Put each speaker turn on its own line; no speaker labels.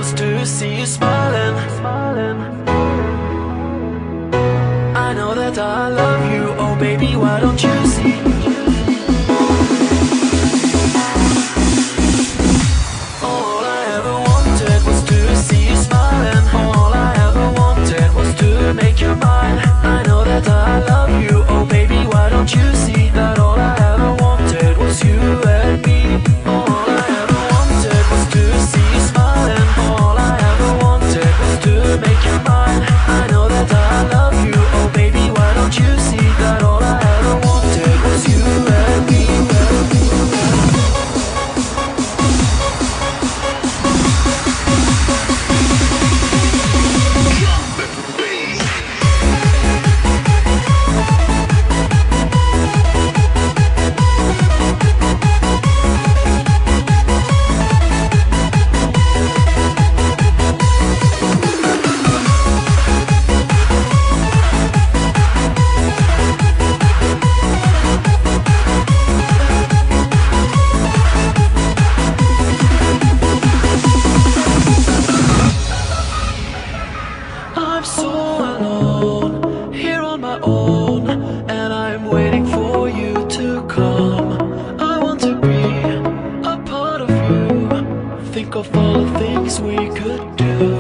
was to see you smiling. I know that I love you, oh baby, why don't you see? All I ever wanted was to see you smiling. All I ever wanted was to make you mine. I know that I love you, oh baby, why don't you see that all I ever wanted was you and me? All I ever wanted was to see you smiling. All I ever wanted was to make you mine. I know that I love you, oh baby, why don't you see that all I ever wanted was you and me? I'm so alone, here on my own, and I'm waiting for you to come. I want to be a part of you, think of all the things we could do.